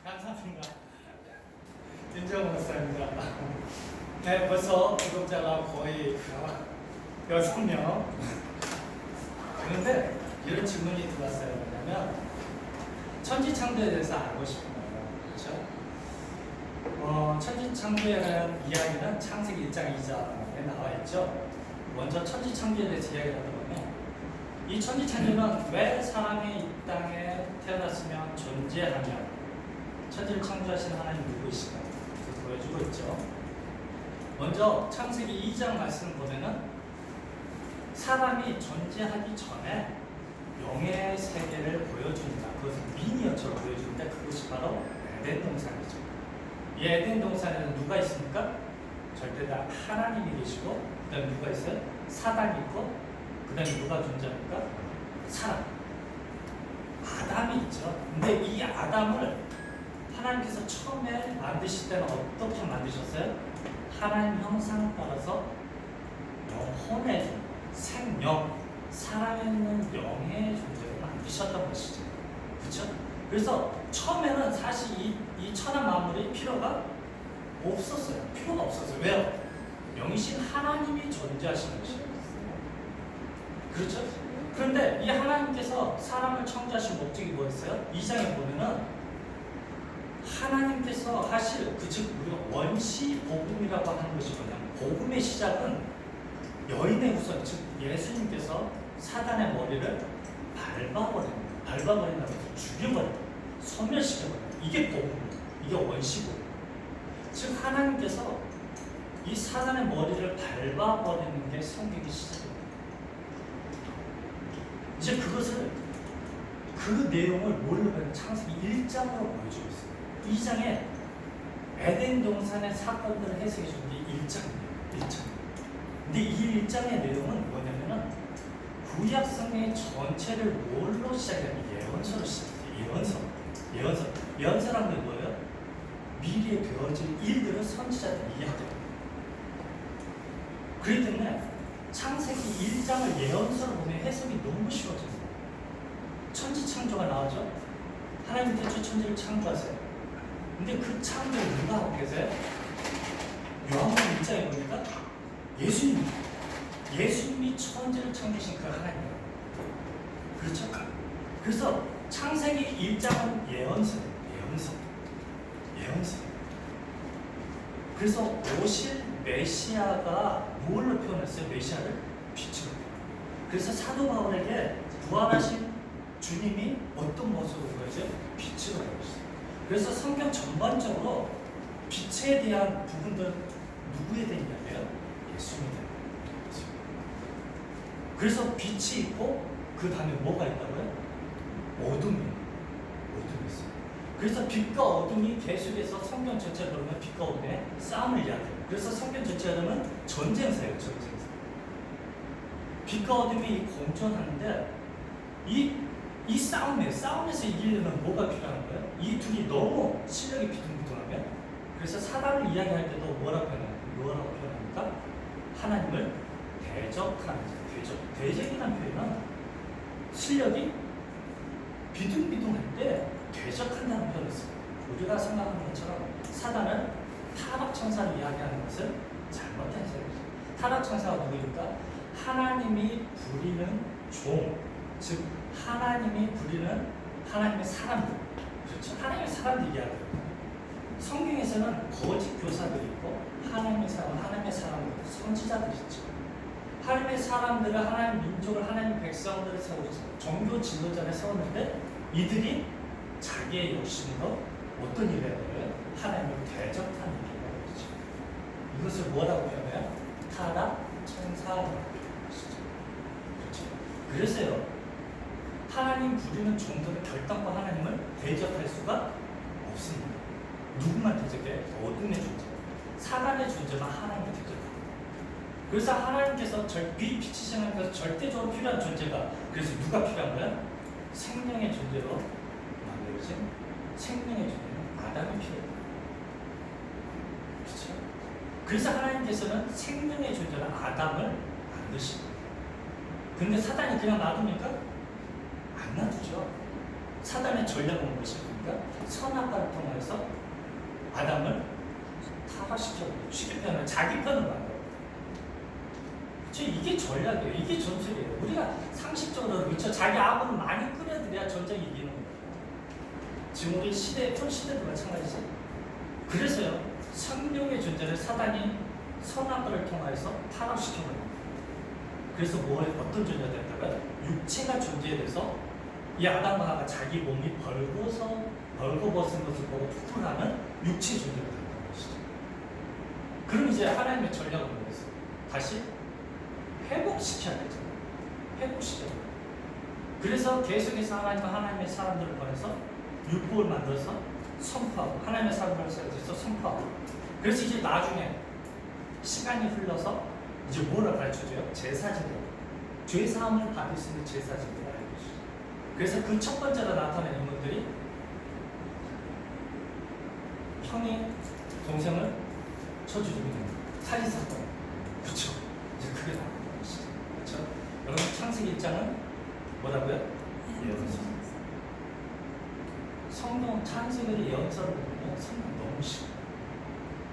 감사합니다. 윤정호 목사입니다. 네, 벌써 구독자가 거의 6명. 그런데 이런 질문이 들어왔어요. 뭐냐면 천지창조에 대해서 알고 싶은 거예요. 그렇죠? 천지창조에 대한 이야기는 창세기 1장 2장에 나와 있죠. 먼저 천지창조에 대해서 이야기를 하다 보면 이 천지창조는 왜 사람이 이 땅에 태어났으면 존재하며 천지를 창조하신 하나님 누구이신가 보여주고 있죠. 먼저 창세기 2장 말씀을 보면은 사람이 존재하기 전에 영의 세계를 보여줍니다. 그것을 미니어처로 보여주는데 그것이 바로 에덴 동산이죠. 이 에덴 동산에는 누가 있습니까? 절대다 하나님이 계시고 그 다음에 누가 있어요? 사단이 있고 그 다음에 누가 존재합니까? 사람 아담이 있죠. 근데 이 아담을 하나님께서 처음에 만드실 때는 어떻게 만드셨어요? 하나님 형상을 따라서 영혼의 생명, 살아있는 영의 존재를 만드셨던 것이죠. 그렇죠? 그래서 처음에는 사실 이 천한 만물이 필요가 없었어요. 필요가 없었어요. 왜요? 영이신 하나님이 존재하시는 것이에요. 그렇죠? 그런데 이 하나님께서 사람을 창조하신 목적이 뭐였어요? 2장에 보면은 하나님께서 하실 즉 우리가 원시 복음이라고 하는 것이 뭐냐면 복음의 시작은 여인의 후손 즉 예수님께서 사단의 머리를 밟아버린다고 해서 죽여버린다, 소멸시켜버린다. 이게 복음이에요. 이게 원시 복음. 즉 하나님께서 이 사단의 머리를 밟아버리는 게 성경의 시작입니다. 이제 그것을 그 내용을 뭘로 보면 창세기 1장으로 보여주고 있어요. 2장에 에덴 동산의 사건들을 해석해 주는 게 1장이에요. 1장. 근데 이 1장의 내용은 뭐냐면은 구약 성경의 전체를 뭘로 시작해요? 예언서로 시작해요. 예언서라는 게 뭐예요? 미래에 되어질 일들을 선지자들이 이야기해요. 그렇기 때문에 창세기 1장을 예언서로 보면 해석이 너무 쉬워져요. 천지창조가 나오죠? 하나님 태초 천지를 창조하세요. 근데 그 창조를 누가 하고 계세요? 요한복음 1장에 보니까 예수님이 천지를 창조하신 그 하나님이에요. 그렇죠? 그래서 창세기 1장은 예언서예요. 그래서 오실 메시아가 뭘로 표현했어요? 메시아를 빛으로. 그래서 사도 바울에게 부활하신 주님이 어떤 모습으로 보여져요? 빛으로 보여졌어요. 그래서 성경 전반적으로 빛에 대한 부분들은 누구에 대한 이야기예요? 예수님에 대한 이야기예요. 그래서 빛이 있고 그 다음에 뭐가 있다고요? 어둠이 있어요. 그래서 빛과 어둠이 계속해서 성경 전체를 보면 빛과 어둠의 싸움을 이야기해요. 그래서 성경 전체를 보면 전쟁사예요. 빛과 어둠이 공존하는데 이 싸움에서 이기려면 뭐가 필요한 거예요? 이 둘이 너무 실력이 비등비등하면 그래서 사단을 이야기할 때도 뭐라고 표현합니까? 하나님을 대적하는 거죠. 대적이라는 표현은 실력이 비등비등할 때 대적한다는 표현을 써요. 우리가 생각하는 것처럼 사단은 타락천사를 이야기하는 것을 잘못한 해석이죠. 타락천사가 누구입니까? 하나님이 부리는 종, 즉 하나님이 부리는 하나님의 사람들. 그렇죠? 하나님의 사람들 이야기합니다. 성경에서는 거짓 교사들이 있고 하나님의 사람들, 선지자들이 있죠. 하나님의 사람들을, 하나님 민족을, 하나님 백성들을 세우고 종교 지도자를 세웠는데 이들이 자기의 욕심으로 어떤 일을 해요? 하나님을 대적하는 일을 하는 거죠. 이것을 뭐라고 표현해요? 타락천사라고 표현하는 것이죠. 그렇죠? 그래서요. 하나님 부리는 종들은 결단과 하나님을 대적할 수가 없습니다. 누구만 대적해? 어둠의 존재, 사단의 존재만 하나님을 대적합니다. 그래서 하나님께서 빛이신 하나님께서 절대적으로 필요한 존재가, 그래서 누가 필요한 거야? 생명의 존재로 만들어진 생명의 존재는 아담이 필요해요. 그렇죠? 그래서 하나님께서는 생명의 존재는 아담을 만드십니다. 근데 사단이 그냥 놔둡니까? 안 놔두죠. 사단의 전략은 무엇입니까? 했습니까? 선악과를 통해서 아담을 타락시켜버려요. 쉽게 표현하면 자기 편을 만들어요. 이게 전략이에요. 이게 전술이에요. 우리가 상식적으로 그렇죠. 자기 아군을 많이 끌어들여야 전쟁이 이기는 거예요. 지금 우리 시대, 현 시대도 마찬가지지. 그래서요, 성령의 존재를 사단이 선악과를 통해서 타락시켜버려요. 그래서 어떤 존재가 됐다가 육체가 존재돼서 이 아담과 하와가 자기 몸이 벌거벗은 것을 보고 투풀하는 육체 존재가 된다는 것이죠. 그럼 이제 하나님의 전략은 뭐겠어요? 다시 회복시켜야 되잖아요. 회복시켜야 돼요. 그래서 계속해서 하나님의 사람들을 보내서 율법을 만들어서 선포하고 하나님의 사람들을 세워서 선포하고 그래서 이제 나중에 시간이 흘러서 이제 뭐를 가르쳐줘요? 제사제도. 죄사함을 받을 수 있는 제사제도를 알려주죠. 그래서 그 첫 번째로 나타나는 인물들이 형이 동생을 쳐주 죽이는 살인사건. 그렇죠. 이제 그게 나옵니다. 그렇죠. 여러분 창세기 1장은 뭐라고요? 예언서. 성경 창세기의 예언서를 보면 성경 너무 쉬워요.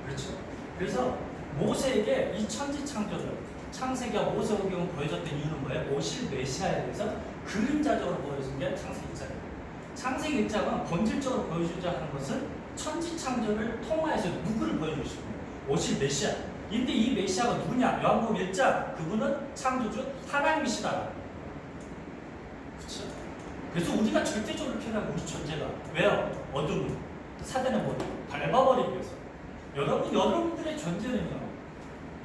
그렇죠. 그래서 모세에게 이 천지 창조를 창세기와 모세오경을 보여줬던 이유는 뭐예요? 오실 메시아에 대해서 그림자적으로 보여준 게 창세기 1장이에요. 창세기 1장은 본질적으로 보여주자 하는 것은 천지 창조를 통하여서 누구를 보여주시는 거예요? 오실 메시아. 근데 이 메시아가 누구냐? 요한복음 1장 그분은 창조주 하나님이시다. 그렇죠? 그래서 우리가 절대적으로 표현한 우리 존재가 왜요? 어둠, 사단의 머리 밟아버리기 위해서. 여러분들의 존재는요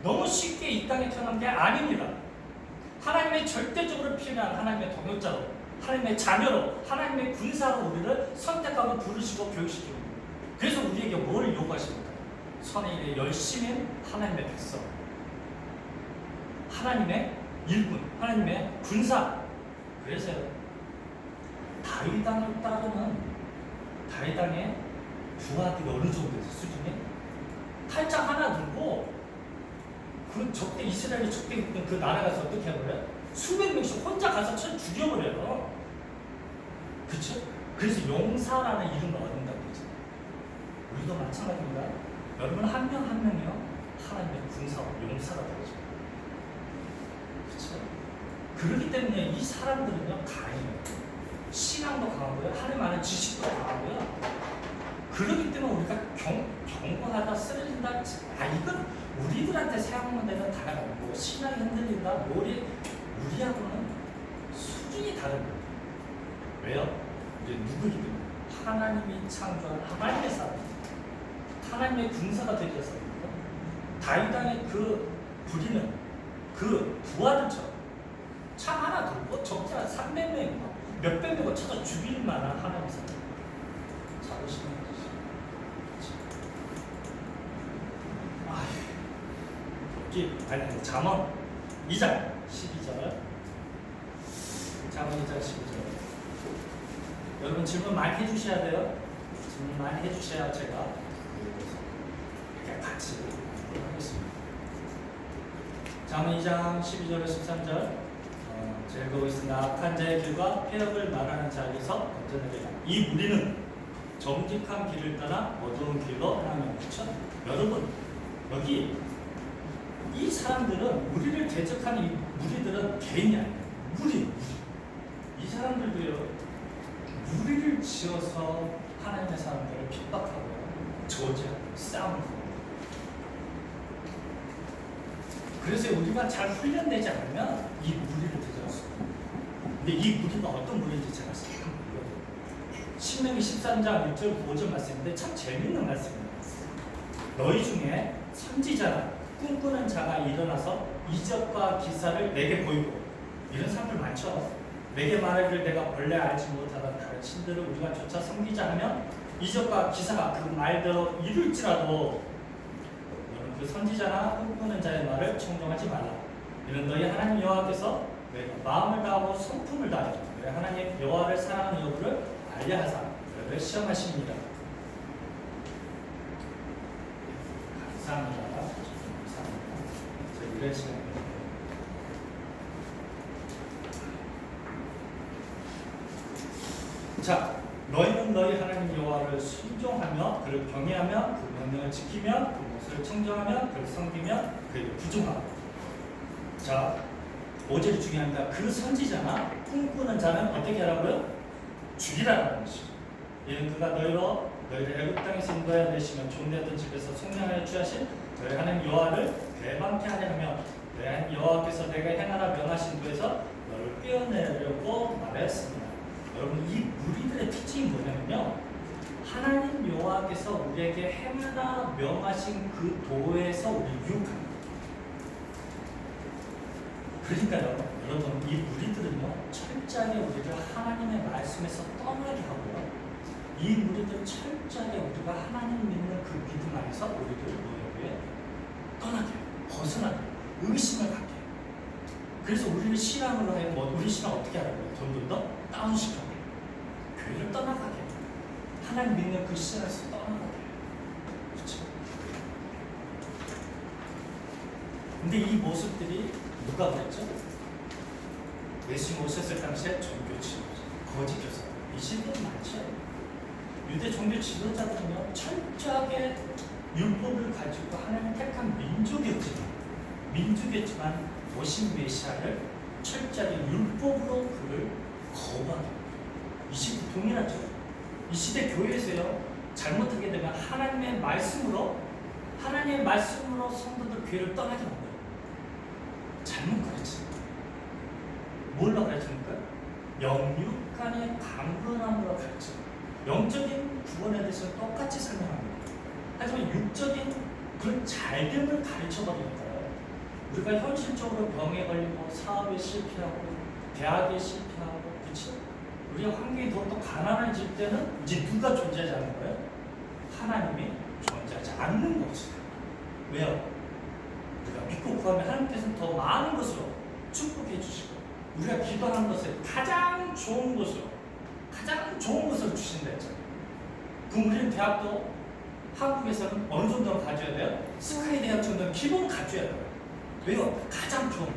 너무 쉽게 이 땅에 태어난 게 아닙니다. 하나님의 절대적으로 필요한 하나님의 동역자로, 하나님의 자녀로, 하나님의 군사로 우리를 선택하고 부르시고 교육시키는 거예요. 그래서 우리에게 뭘 요구하십니까? 선의 일에 열심히 하나님의 백성, 하나님의 일군, 하나님의 군사. 그래서요 다윗왕을 따르는 다윗왕의 부하들이 어느 정도 돼서 수준이 탈장 하나 들고 그 적대 이스라엘이 적대했던 그 나라 가서 어떻게 해버려요? 수백 명씩 혼자 가서 쳐 죽여버려요. 그렇죠? 그래서 용사라는 이름을 얻는다고 그러죠. 우리도 마찬가지입니다. 여러분 한 명 한 명이요 하나님의 군사와 용사가 되죠. 그렇죠? 그렇기 때문에 이 사람들은요 강해요. 신앙도 강하고요, 하나님 아는 지식도 강하고요. 그렇기 때문에 우리가 경고하다, 쓰러진다, 이건 우리들한테 사용하는 데는 다가 없고 신앙이 흔들린다, 우리하고는 수준이 다른 거예요. 왜요? 이제 누구이든 하나님이 창조한 하나님의 사람, 하나님의 군사가 되어서 다윗왕의 그 부리는 그 부하들처럼 창 하나 들고 적자 300명, 몇백 명을 찾아 죽일 만한 하나님의 사람. 자부심은 잠언 2장 12절. 잠언 2장 12절. 여러분 질문 많이 해주셔야 돼요. 질문 많이 해주셔야 제가 이렇게 같이 하겠습니다. 잠언 2장 12절에 13절. 제가 읽어보겠습니다. 악한 자의 길과 폐역을 말하는 자에게서 건져내리라. 이 무리는 정직한 길을 따라 어두운 길로 향하며. 그렇죠? 여러분 여기 이 사람들은 우리를 대적하는 이 무리들은 개인이 아니에요. 무리. 이 사람들도요 무리를 지어서 하나님의 사람들을 핍박하고 저주하고 싸움을 하고. 그래서 우리가 잘 훈련되지 않으면 이 무리를 대적할 수 없어요. 근데 이 무리가 어떤 무리인지 제가 신명기 13장 1절 5절 말씀인데 참 재밌는 말씀입니다. 너희 중에 선지자나 꿈꾸는 자가 일어나서 이적과 기사를 내게 보이고. 이런 사람들 많죠. 내게 말하기를 내가 본래 알지 못하던 다른 신들을 우리가 쫓아 섬기자 하면 이적과 기사가 그 말대로 이룰지라도 너는 그 선지자나 꿈꾸는 자의 말을 청종하지 말라. 이는 너희 하나님 여호와께서 너희가 마음을 다하고 성품을 다하여 너희 하나님 여호와를 사랑하는 여부를 알려 하사 너희를 시험하십니다. 감사합니다. 이런 시간입니다. 자, 너희는 너희 하나님 여호와 충성하며 그를 경외하며 그 명령을 지키며 그 목소리를 청정하며 그를 섬기며 그에게 부중하고. 자, 5절이 중요합니다. 그 선지자나 꿈꾸는 자는 어떻게 하라고요? 죽이라는 것이죠. 이는 그가 너희를 애굽 땅에서 인도하여 내시며 종되었던 집에서 속량하여 취하신 너희 하나님 여호와를 배반케 하려 하며 너희 하나님 여호와께서 내가 행하라 명하신 도에서 너를 빼어내려고 말하였습니다. 여러분, 이 무리들의 특징이 뭐냐면요, 하나님 여호와께서 우리에게 행하라 명하신 그 도에서 우리 유혹합니다. 그러니까요, 여러분, 이 무리들은요 철저하게 우리를 하나님의 말씀에서 떠나게 하고요, 이 무리들은 철저하게 우리가 하나님 믿는 그 믿음 안에서 우리를 뭐에 떠나게, 벗어나게, 의심을 갖게. 그래서 우리를 신앙으로 하여 우리 신앙 어떻게 하라고요? 점점 더 다운시켜요. 교회를 떠나가게, 하나님 믿는 그 신앙에서 떠나가게. 그렇죠? 근데 이 모습들이 누가 그랬죠? 예수님 오셨을 당시에 종교 지도자, 거짓 교사, 이 시대는 많죠. 유대 종교 지도자들은요 철저하게 율법을 가지고 하나님 택한 민족이었지만 오신 메시아를 철저하게 율법으로 그를 거부하게. 이 시대 동일하죠. 이 시대 교회에서요 잘못하게 되면 하나님의 말씀으로 성도들 교회를 떠나게 만들어요. 잘못 가르칩니다. 뭘로 가르칩니까? 영육간의 강건함으로 가르칩니다. 영적인 구원에 대해서 똑같이 설명합니다. 하지만 육적인 그런 잘됨을 가르쳐버리니까요, 우리가 현실적으로 병에 걸리고 사업에 실패하고 대학에 실패하고, 그렇죠? 우리가 환경이 더 가난해질 때는 이제 누가 존재하지 않는 거예요? 하나님이 존재하지 않는 것이다. 왜요? 우리가 믿고 구하면 하나님께서는 더 많은 것으로 축복해 주시고, 우리가 기도하는 것을 가장 좋은 것으로 주신다 했잖아요. 그럼 우리는 대학도 한국에서는 어느 정도는 가져야 돼요? 스카이 대학 정도는 기본 가져야 돼요. 왜요? 가장 좋은.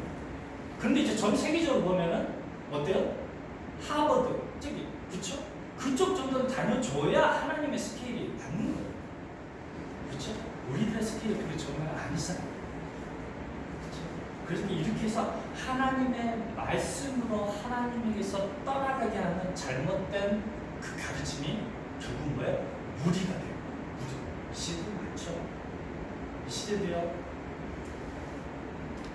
그런데 이제 전 세계적으로 보면은 어때요? 하버드, 그쵸? 그쪽 정도는 다녀줘야 하나님의 스케일이 맞는 거예요. 그쵸? 우리들의 스케일이 그렇게 좋은 건 아니잖아요. 그래서 이렇게 해서 하나님의 말씀으로 하나님에게서 떠나가게 하는 잘못된 그 가르침이 결국 뭐예요? 무리가 돼요. 이 시대도 많죠. 이 시대도요,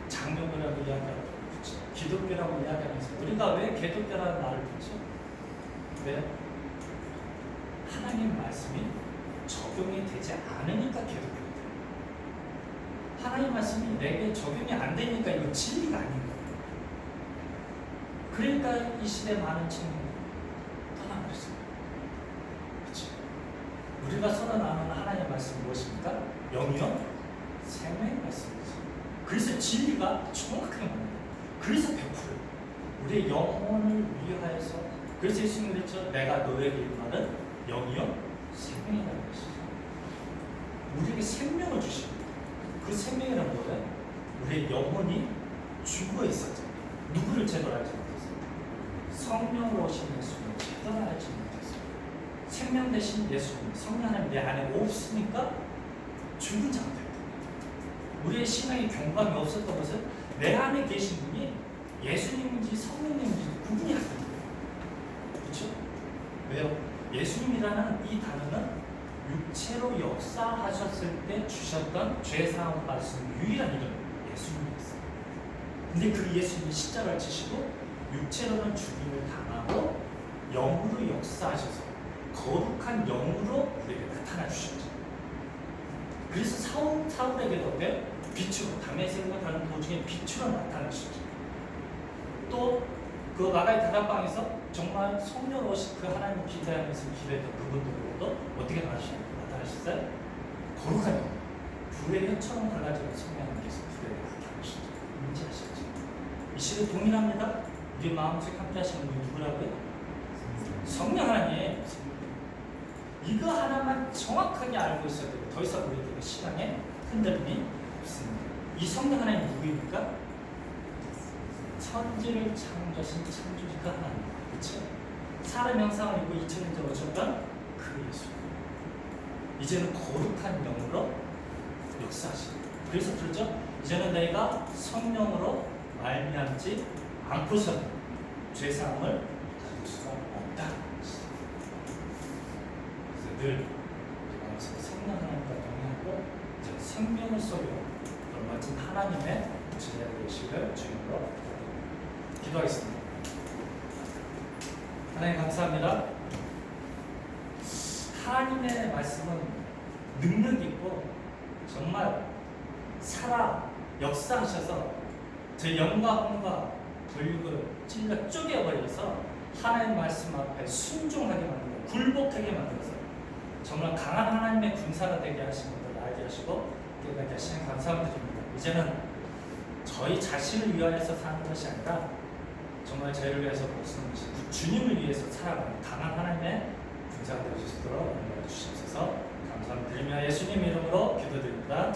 장로교라고 이야기하고, 그렇죠? 기독교라고 이야기하면서 우리가 왜 기독교라는 말을 듣죠? 왜? 하나님 말씀이 적용이 되지 않으니까 기독교가 돼요. 하나님 말씀이 내게 적용이 안 되니까 이거 진리가 아닌 거예요. 그러니까 이 시대 많은 청년들이 떠나버렸어요. 그렇죠? 우리가 서로 나누는 하나님의 말씀이 무엇입니까? 영이요? 생명의 말씀이죠. 그래서 진리가 정확하게 맞는 거예요. 그래서 100%예요. 우리의 영혼을 위하여서. 그래서 예수님이 그랬죠. 내가 너에게 이르는 영이요? 생명이라는 것이죠. 우리에게 생명을 주십니다. 그 생명이란 뭐예요? 우리의 영혼이 죽어 있었잖아요. 누구를 제대로 알지 못했어요? 성령으로 오신 예수님을 제대로 알지 못했어요. 생명 대신 예수님, 성령 하나님 내 안에 없으니까 죽은 자가 됐다. 우리의 신앙에 경감이 없었던 것은 내 안에 계신 분이 예수님인지 성령님인지 구분이 안 됩니다. 그렇죠? 왜요? 예수님이라는 이 단어는 육체로 역사하셨을 때 주셨던 죄사함 받을 수 있는 유일한 이름, 예수님이었어요. 근데 그 예수님이 십자가를 지시고 육체로는 죽임을 당하고 영으로 역사하셔서 거룩한 영으로 우리에게 나타나 주셨죠. 그래서 사울에게도 어때요? 빛으로, 다메섹으로 가는 도중에 빛으로 나타나셨죠. 또 그 마가의 다락방에서 정말 성령 오신 그 하나님 기대하면서 기대했던 그분들로도 어떻게 나타나셨어요? 거룩한 영, 불의 혀처럼 갈라지는 성령님께서 불에 나타나셨죠. 인지하셨죠. 이 시대 동일합니다. 우리 마음속에 함께 하시는 분이 누구라고요? 성령 하나님. 이거 하나만 정확하게 알고 있어야 되고, 더 이상 우리들의 신앙에 흔들림이 없습니다. 이 성령 하나님 누구입니까? 천지를 창조하신 창조주가 하나님, 그렇죠? 사람 형상을 입고 2000년 전에 오셨던 그 예수. 이제는 거룩한 영으로 역사하시고, 그래서 그러죠. 이제는 너희가 성령으로 말미암지 않고서는 죄사함을 가질 수가 없다. 그래서 늘 마음속에 성령 하나님과 동행하고 이제 생명을 속여 그런 멋진 하나님의 지혜가 되시기를 주님으로 기도하겠습니다. 하나님 감사합니다. 하나님의 말씀은 능력 있고 정말 살아 역사하셔서 제 영과 혼과 근육을 찔러 쪼개버려서 하나님의 말씀 앞에 순종하게 만들고 굴복하게 만들어서 정말 강한 하나님의 군사가 되게 하신 것을 알게 하시고 깨닫게 하시니 감사합니다. 이제는 저희 자신을 위하여서 사는 것이 아니라 정말 저희를 위해서 목숨을 주신 주님을 위해서 살아가는 강한 하나님의 군사가 되어주시도록 연락해 주시옵소서. 감사드리며 예수님 이름으로 기도드립니다.